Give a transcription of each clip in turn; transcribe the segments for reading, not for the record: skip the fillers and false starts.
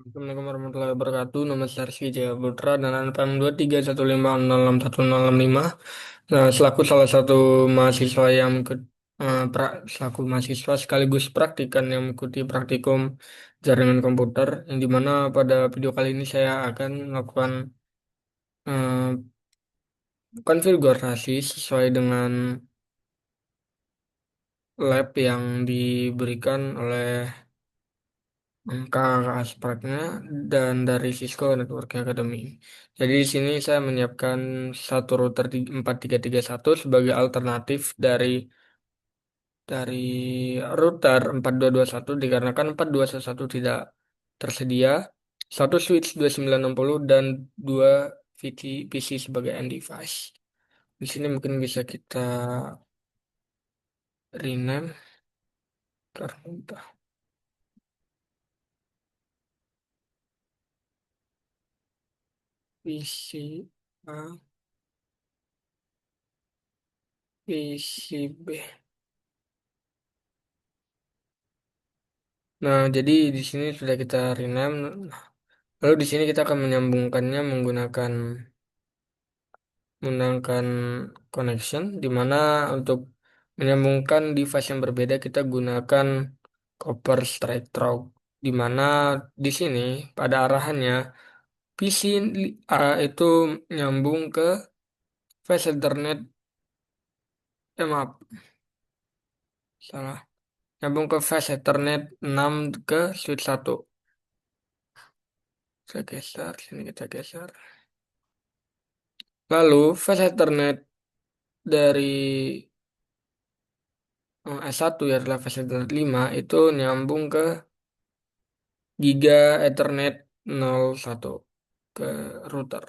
Assalamualaikum warahmatullahi wabarakatuh. Nama saya Rizky Jaya Putra dan NPM 231500615. Nah, selaku salah satu mahasiswa yang selaku mahasiswa sekaligus praktikan yang mengikuti praktikum jaringan komputer, yang dimana pada video kali ini saya akan melakukan eh, konfigurasi sesuai dengan lab yang diberikan oleh kakak aspeknya dan dari Cisco Networking Academy. Jadi di sini saya menyiapkan satu router 4331 sebagai alternatif dari router 4221 dikarenakan 4211 tidak tersedia, satu switch 2960 dan dua PC sebagai end device. Di sini mungkin bisa kita rename karena PC A, PCB. Nah, jadi di sini sudah kita rename. Lalu di sini kita akan menyambungkannya menggunakan connection, di mana untuk menyambungkan device yang berbeda kita gunakan copper straight through, di mana di sini pada arahannya PC A itu nyambung ke flash Ethernet, maaf, salah, nyambung ke flash Ethernet 6 ke switch 1. Saya geser, sini kita geser. Lalu flash Ethernet dari S1 ya adalah flash Ethernet 5 itu nyambung ke Giga Ethernet 01 ke router.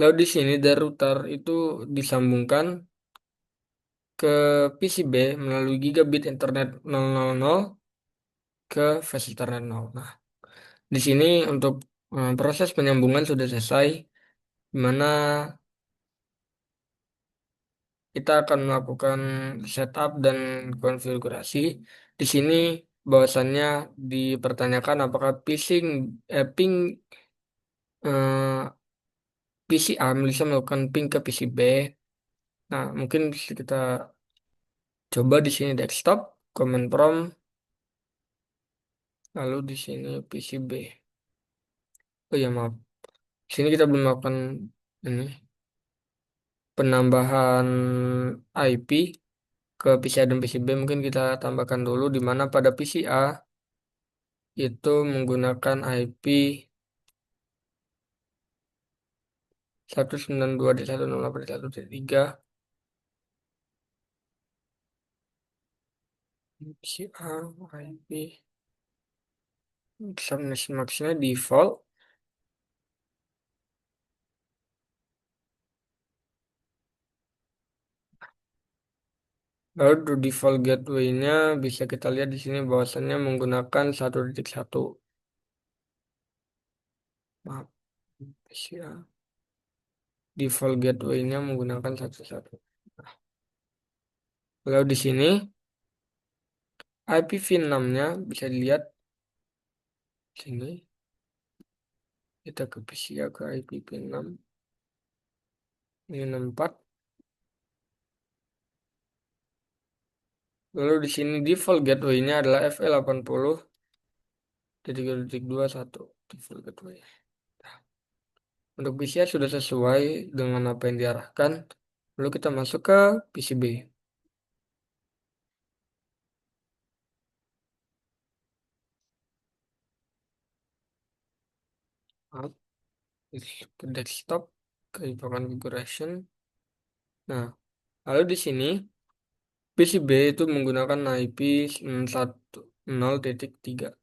Lalu di sini dari router itu disambungkan ke PCB melalui Gigabit Ethernet 000 ke flash Ethernet 0. Nah, di sini untuk proses penyambungan sudah selesai, di mana kita akan melakukan setup dan konfigurasi. Di sini bahwasannya dipertanyakan apakah ping eh, PCA bisa melakukan ping ke PCB. Nah, mungkin bisa kita coba di sini desktop, command prompt, lalu di sini PCB. Oh ya maaf, di sini kita belum melakukan ini penambahan IP ke PCA dan PCB. Mungkin kita tambahkan dulu di mana pada PCA itu menggunakan IP 192.168.1.3. PCA IP subnet maksudnya default. Lalu di default gateway-nya bisa kita lihat di sini bahwasannya menggunakan 1.1. Maaf, ya. Default gateway-nya menggunakan 1.1. Lalu di sini IPv6-nya bisa dilihat sini. Kita ke PCA ke IPv6. Ini 64. Lalu di sini default gateway-nya adalah FE80.2.1 default gateway. Untuk PCA sudah sesuai dengan apa yang diarahkan. Lalu kita masuk ke PCB. Maaf, ke desktop, ke info configuration. Nah, lalu di sini PCB itu menggunakan IP 1.0.3.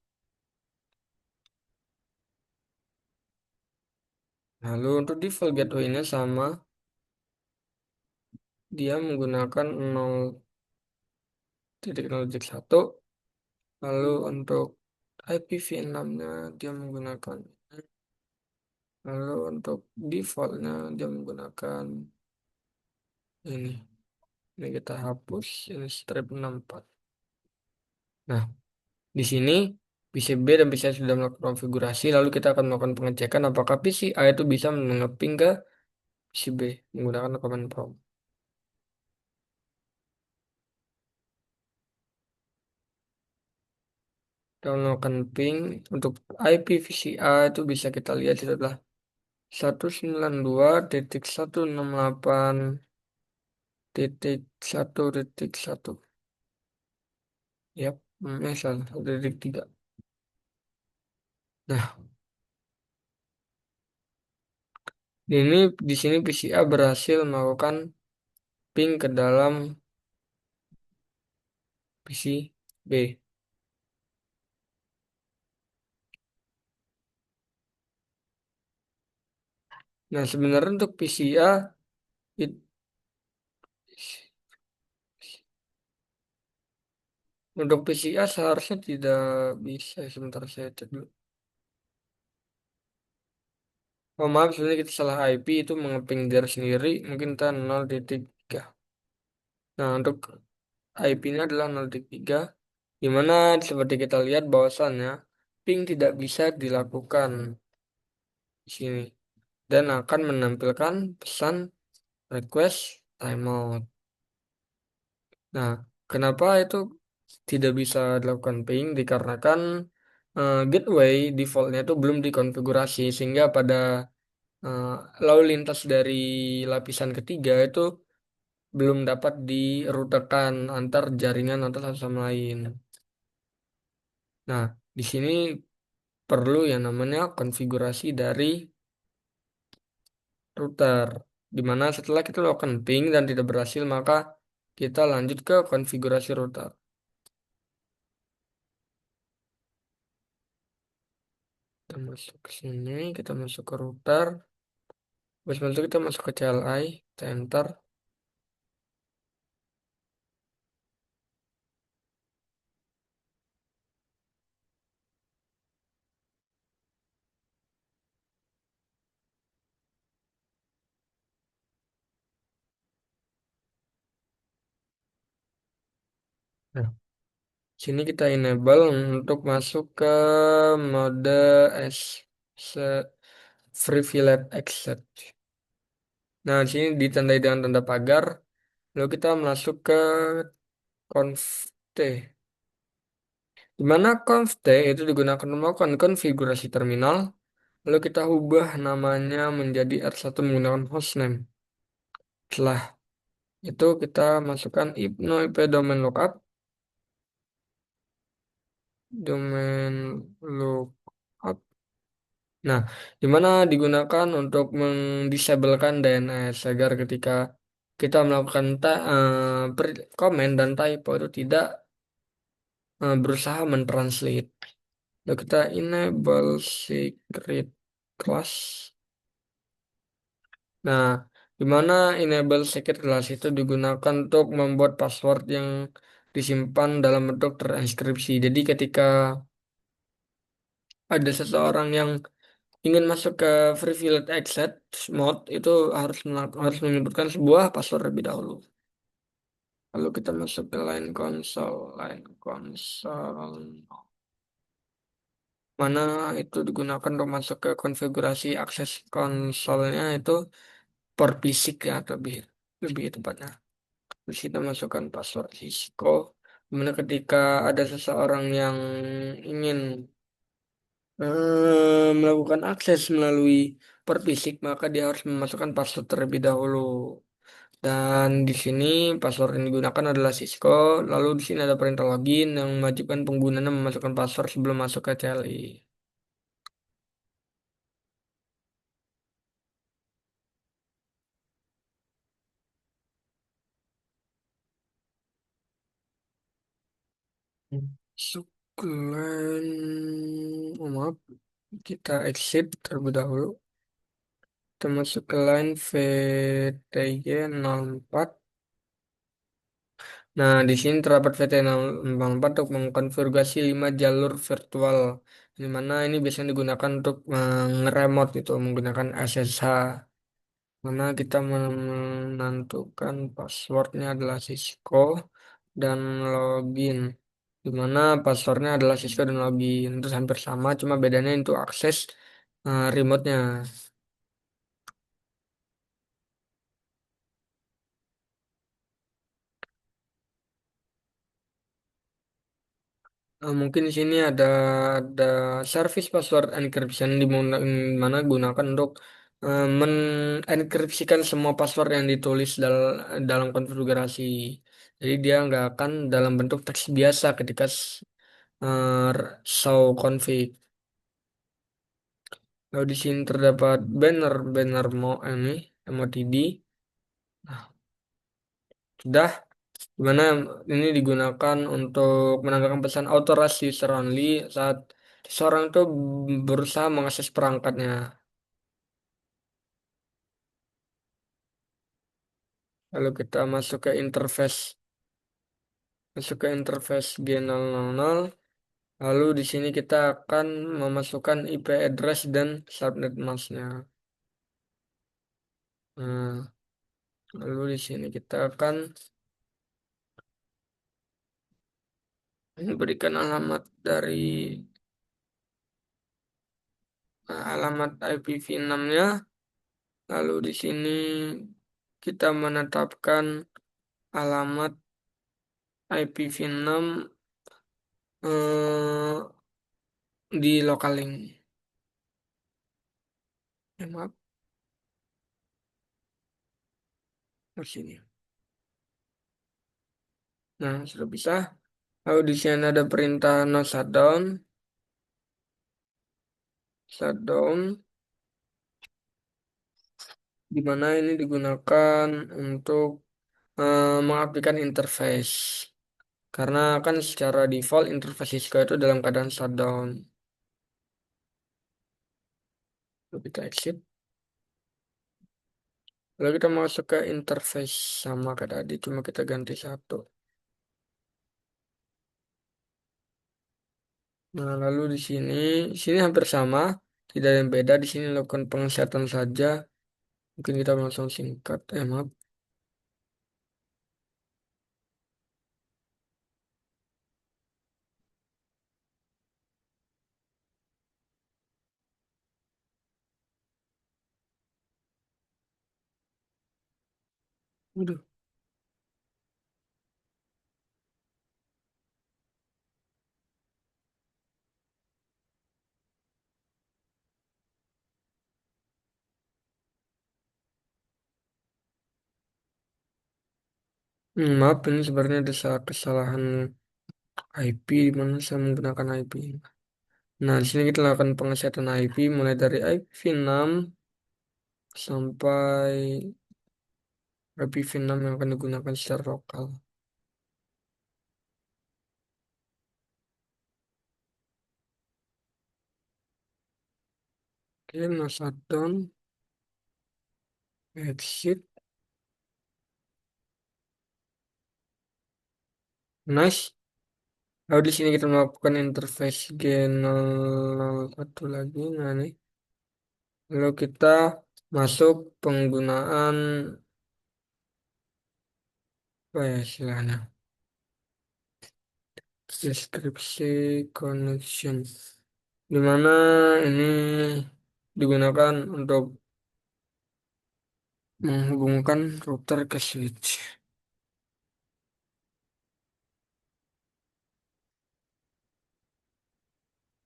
Lalu untuk default gateway-nya sama, dia menggunakan 0.0.1. Lalu untuk IPv6-nya dia menggunakan. Lalu untuk default-nya dia menggunakan ini. Ini kita hapus, ini strip 64. Nah, di sini PC B dan PC A sudah melakukan konfigurasi, lalu kita akan melakukan pengecekan apakah PC A itu bisa mengeping ke PC B menggunakan command prompt. Kita melakukan ping untuk IP VCA itu bisa kita lihat itu adalah 192.168.1.1. Yap, salah 1.3. Nah, ini di sini PCA berhasil melakukan ping ke dalam PC B. Nah, sebenarnya untuk PCA it- untuk PCA seharusnya tidak bisa. Sebentar saya cek dulu. Oh maaf, sebenarnya kita salah IP itu mengeping dari sendiri. Mungkin kita 0.3. Nah, untuk IP-nya adalah 0.3, di mana seperti kita lihat bahwasannya ping tidak bisa dilakukan di sini dan akan menampilkan pesan request timeout. Nah, kenapa itu tidak bisa dilakukan ping? Dikarenakan gateway defaultnya itu belum dikonfigurasi sehingga pada eh, lalu lintas dari lapisan ketiga itu belum dapat dirutekan antar jaringan antar satu sama lain. Nah, di sini perlu yang namanya konfigurasi dari router. Di mana setelah kita lakukan ping dan tidak berhasil, maka kita lanjut ke konfigurasi router. Kita masuk ke sini, kita masuk ke router. Habis itu kita masuk ke CLI, kita enter. Nah, sini kita enable untuk masuk ke mode S se- privilege access. Nah, di sini ditandai dengan tanda pagar. Lalu kita masuk ke conf T. Di mana conf T itu digunakan untuk melakukan konfigurasi terminal. Lalu kita ubah namanya menjadi R1 menggunakan hostname. Setelah itu kita masukkan IPNO IP domain lookup. Domain lookup. Nah, di mana digunakan untuk mendisablekan DNS agar ketika kita melakukan komen dan typo itu tidak berusaha mentranslate. Lalu kita enable secret class. Nah, di mana enable secret class itu digunakan untuk membuat password yang disimpan dalam bentuk terenkripsi. Jadi ketika ada seseorang yang ingin masuk ke privilege access mode itu harus menyebutkan sebuah password terlebih dahulu. Lalu kita masuk ke line console mana itu digunakan untuk masuk ke konfigurasi akses konsolnya itu per fisik ya lebih lebih tepatnya. Terus kita masukkan password Cisco. Dimana ketika ada seseorang yang ingin melakukan akses melalui perpisik, maka dia harus memasukkan password terlebih dahulu. Dan di sini password yang digunakan adalah Cisco. Lalu di sini ada perintah login yang mewajibkan penggunanya memasukkan password sebelum masuk ke CLI. Masuk ke line, oh, maaf, kita exit terlebih dahulu. Kita masuk ke line VTY 04. Nah, di sini terdapat VT044 untuk mengkonfigurasi 5 jalur virtual. Di mana ini biasanya digunakan untuk ngeremote itu menggunakan SSH. Mana kita menentukan passwordnya adalah Cisco dan login. di mana passwordnya adalah siswa dan login. Terus hampir sama, cuma bedanya itu akses remote-nya. Mungkin di sini ada service password encryption di mana gunakan untuk menenkripsikan semua password yang ditulis dalam konfigurasi. Jadi dia nggak akan dalam bentuk teks biasa ketika show config. Lalu di sini terdapat banner ini MOTD. Nah, sudah di mana ini digunakan untuk menambahkan pesan authorized user only saat seseorang itu berusaha mengakses perangkatnya. Lalu kita masuk ke interface G000. Lalu di sini kita akan memasukkan IP address dan subnet masknya. Nah, lalu di sini kita akan memberikan alamat IPv6-nya. Lalu di sini kita menetapkan alamat IPv6 di local link. Maaf, di sini. Nah, sudah bisa. Lalu di sini ada perintah no shutdown, di mana ini digunakan untuk mengaktifkan interface. Karena kan secara default interface Cisco itu dalam keadaan shutdown. Lalu kita exit. Lalu kita masuk ke interface sama kayak tadi, cuma kita ganti satu. Nah, lalu di sini hampir sama, tidak ada yang beda. Di sini lakukan pengesetan saja. Mungkin kita langsung singkat. Maaf. Waduh. Maaf, ini sebenarnya ada kesalahan IP di mana saya menggunakan IP. Nah, di sini kita lakukan pengesetan IP mulai dari IP6 sampai IP6 yang akan digunakan secara lokal. Oke, nah shutdown, exit, nice. Lalu di sini kita melakukan interface G001 lagi. Nah, nih. Lalu kita masuk penggunaan apa ya istilahnya? Deskripsi connection. Di mana ini digunakan untuk menghubungkan router ke switch.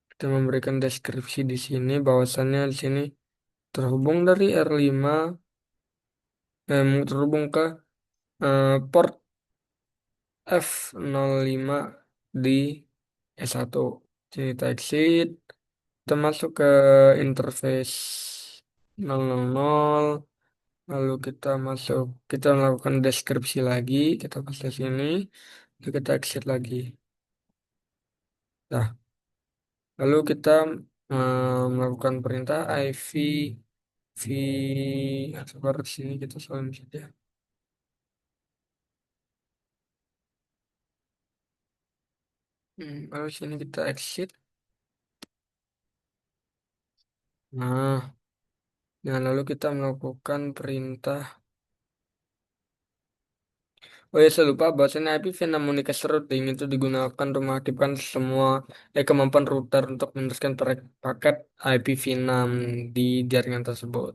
Kita memberikan deskripsi di sini bahwasannya di sini terhubung dari R5 terhubung ke port F05 di S1. Sini kita exit, kita masuk ke interface 000, lalu kita melakukan deskripsi lagi, kita pasang sini, lalu kita exit lagi. Nah, lalu kita melakukan perintah seperti sini kita saling saja. Lalu sini kita exit. Nah, lalu kita melakukan perintah Oh ya, saya lupa bahwasannya IPv6 Unicast Routing itu digunakan untuk mengaktifkan semua kemampuan router untuk meneruskan paket IPv6 di jaringan tersebut.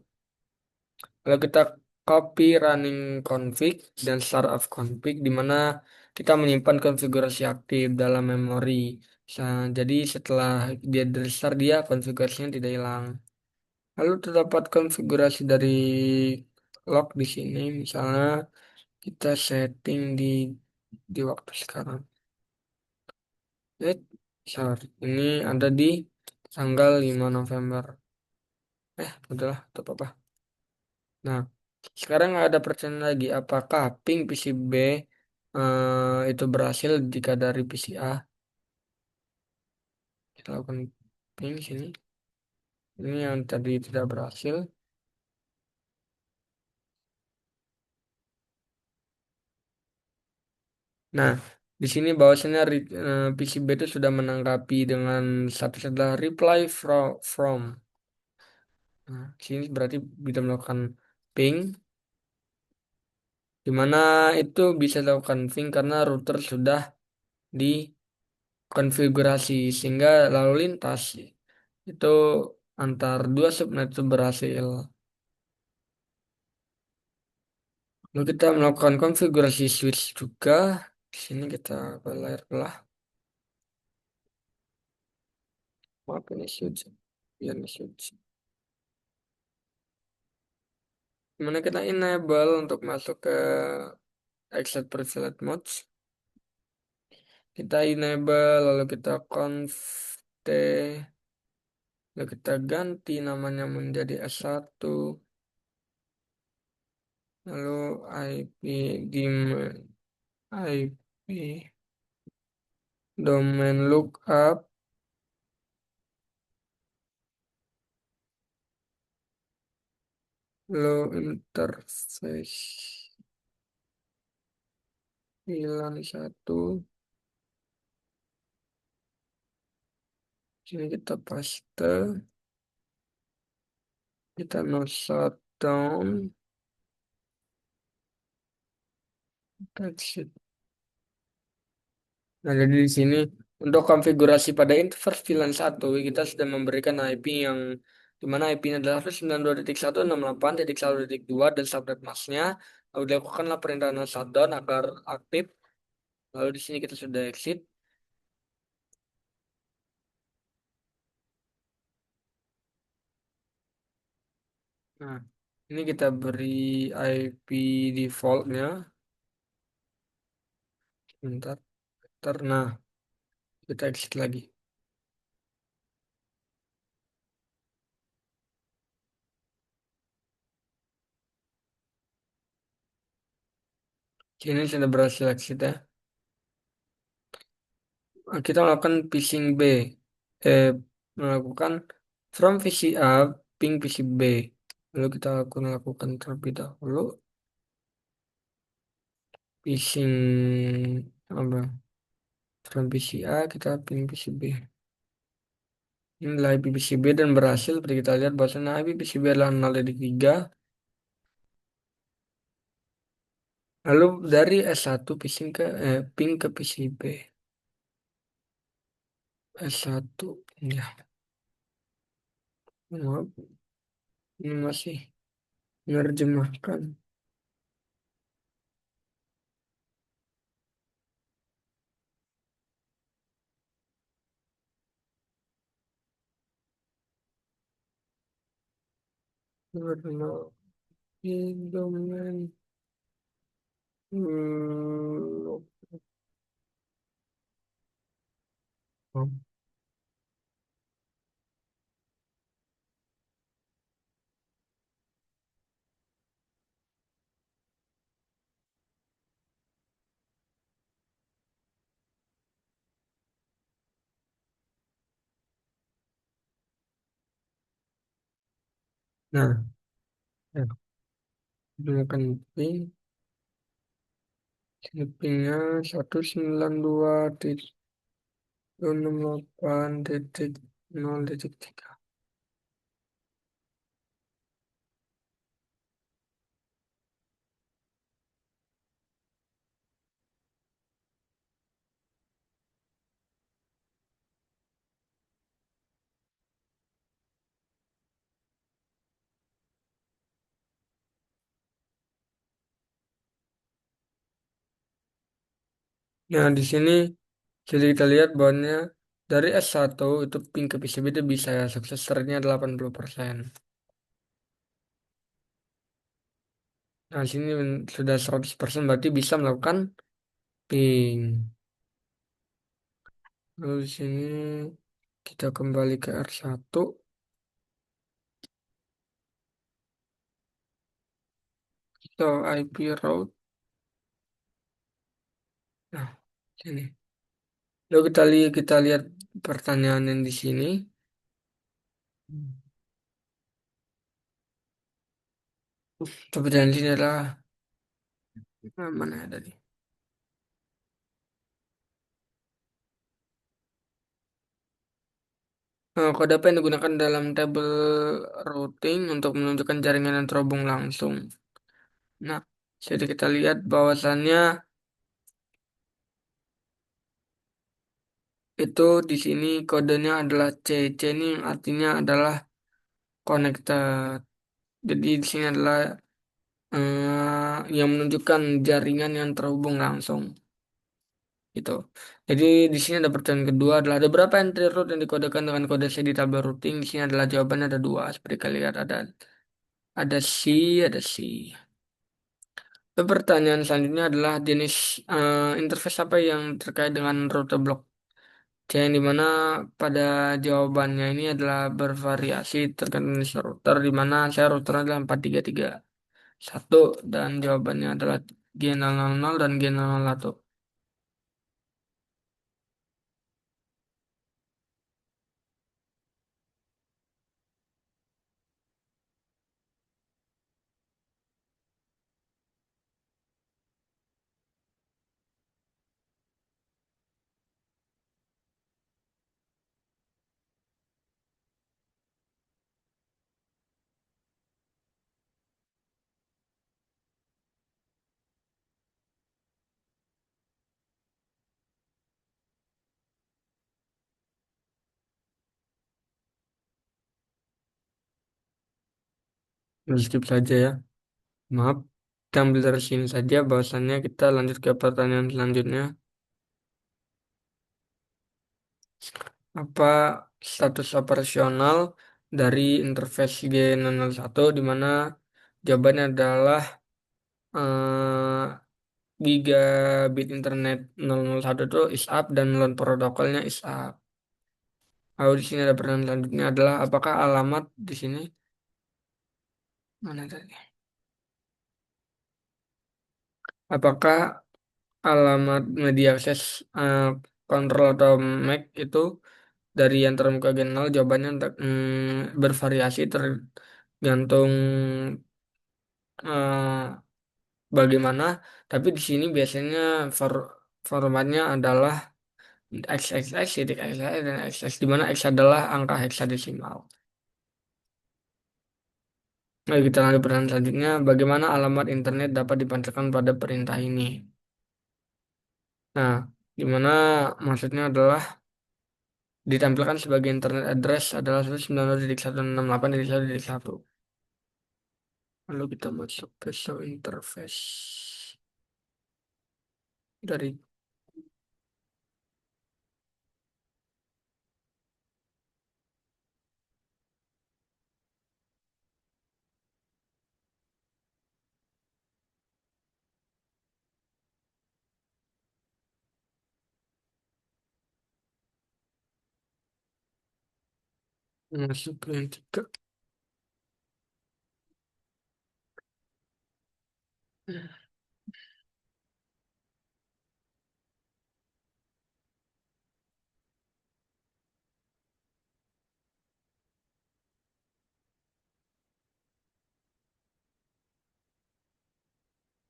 Kalau kita copy running config dan startup config, di mana kita menyimpan konfigurasi aktif dalam memori. Jadi setelah dia restart, dia konfigurasinya tidak hilang. Lalu terdapat konfigurasi dari log di sini, misalnya kita setting di waktu sekarang. Sorry, ini ada di tanggal 5 November. Udahlah, tak apa-apa. Nah, sekarang ada pertanyaan lagi. Apakah ping PCB itu berhasil jika dari PCA? Kita lakukan ping sini. Ini yang tadi tidak berhasil. Nah, di sini bahwasannya PCB itu sudah menanggapi dengan status adalah reply from. Nah, sini berarti bisa melakukan ping, di mana itu bisa dilakukan ping karena router sudah dikonfigurasi sehingga lalu lintas itu antar dua subnet itu berhasil. Lalu kita melakukan konfigurasi switch juga. Di sini kita belah. Maaf ini switch. Ya, ini switch. Dimana kita enable untuk masuk ke exit privilege modes. Kita enable lalu kita conf t, lalu kita ganti namanya menjadi S1, lalu IP IP domain lookup, lalu interface 91. Sini kita paste, kita no shutdown, kita exit. Nah, jadi di sini untuk konfigurasi pada interface VLAN 1 kita sudah memberikan IP yang dimana IP-nya adalah 192.168.1.2 dan subnet masknya. Lalu dilakukanlah perintah no shutdown agar aktif. Lalu di sini kita sudah exit. Nah, ini kita beri IP defaultnya. Bentar, bentar. Nah, kita exit lagi. Sini sudah berhasil exit ya. Nah, kita melakukan phishing B. Eh, melakukan from VCA ping phishing B. Lalu kita lakukan terlebih dahulu phishing apa? From VCA kita ping PCB. Ini adalah IP PCB dan berhasil seperti kita lihat bahwasanya IP PCB adalah 0.3. Lalu dari S1 ping ke PCB. S1 ya. Maaf, ini masih menerjemahkan. Karena di domain hmm, nah, ya, gunakan ping. Pingnya 192.168.0.3. Nah, di sini jadi kita lihat bahwa dari S1 itu ping ke PCB itu bisa ya, sukses rate-nya 80%. Nah, di sini sudah 100% berarti bisa melakukan ping. Lalu di sini kita kembali ke R1 atau IP route. Nah, sini. Lalu kita lihat pertanyaan yang di sini. Pertanyaan di sini adalah mana ya tadi? Kode apa yang digunakan dalam tabel routing untuk menunjukkan jaringan yang terhubung langsung? Nah, jadi kita lihat bahwasannya itu di sini kodenya adalah C. C ini artinya adalah connected. Jadi di sini adalah yang menunjukkan jaringan yang terhubung langsung. Gitu. Jadi di sini ada pertanyaan kedua adalah ada berapa entry root yang dikodekan dengan kode C di tabel routing? Di sini adalah jawabannya ada dua. Seperti kalian lihat ada C, ada C. Pertanyaan selanjutnya adalah jenis interface apa yang terkait dengan router block. Yang dimana pada jawabannya ini adalah bervariasi tergantung jenis router, di mana saya routernya adalah 4331 dan jawabannya adalah G000 dan G001. Skip saja ya. Maaf, kita ambil dari sini saja bahwasannya kita lanjut ke pertanyaan selanjutnya. Apa status operasional dari interface G001 di mana jawabannya adalah gigabit internet 001 itu is up dan load protokolnya is up. Lalu di sini ada pertanyaan selanjutnya adalah apakah alamat di sini mana tadi? Apakah alamat media akses eh, control atau MAC itu dari yang termuka gen 0 jawabannya bervariasi tergantung bagaimana. Tapi di sini biasanya formatnya adalah XXX, titik XXX, dan XX, di mana X adalah angka heksadesimal. Nah, kita lanjut pertanyaan selanjutnya. Bagaimana alamat internet dapat dipancarkan pada perintah ini? Nah, di mana maksudnya adalah ditampilkan sebagai internet address adalah 192.168.1.1. Lalu kita masuk ke show interface dari masuk ke yang tiga.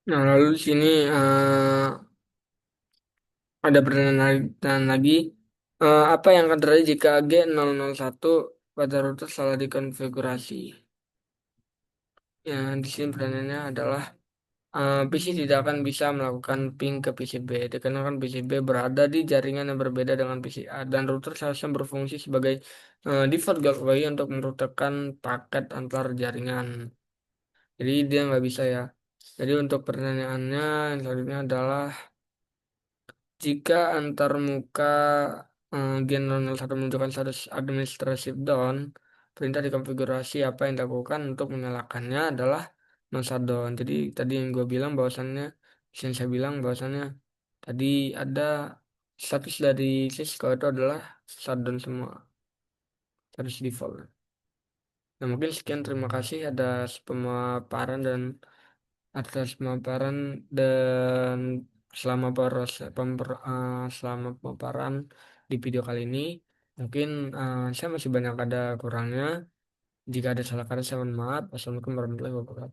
Nah, lalu di sini ada pertanyaan lagi. Apa yang akan terjadi jika G001 pada router salah dikonfigurasi? Ya, di sini pertanyaannya adalah PC tidak akan bisa melakukan ping ke PCB dikarenakan PCB berada di jaringan yang berbeda dengan PCA dan router seharusnya berfungsi sebagai default gateway untuk merutekan paket antar jaringan. Jadi dia nggak bisa ya. Jadi untuk pertanyaannya yang selanjutnya adalah Jika antar muka Gen 001 menunjukkan status administratif down, perintah dikonfigurasi apa yang dilakukan untuk menyalakannya adalah non shutdown. Jadi tadi yang gue bilang bahwasannya, yang saya bilang bahwasannya tadi ada status dari Cisco itu adalah shutdown semua, status default. Nah, mungkin sekian, terima kasih atas pemaparan atas pemaparan dan selama selama pemaparan di video kali ini. Mungkin saya masih banyak ada kurangnya. Jika ada salah kata saya mohon maaf. Wassalamualaikum warahmatullahi wabarakatuh.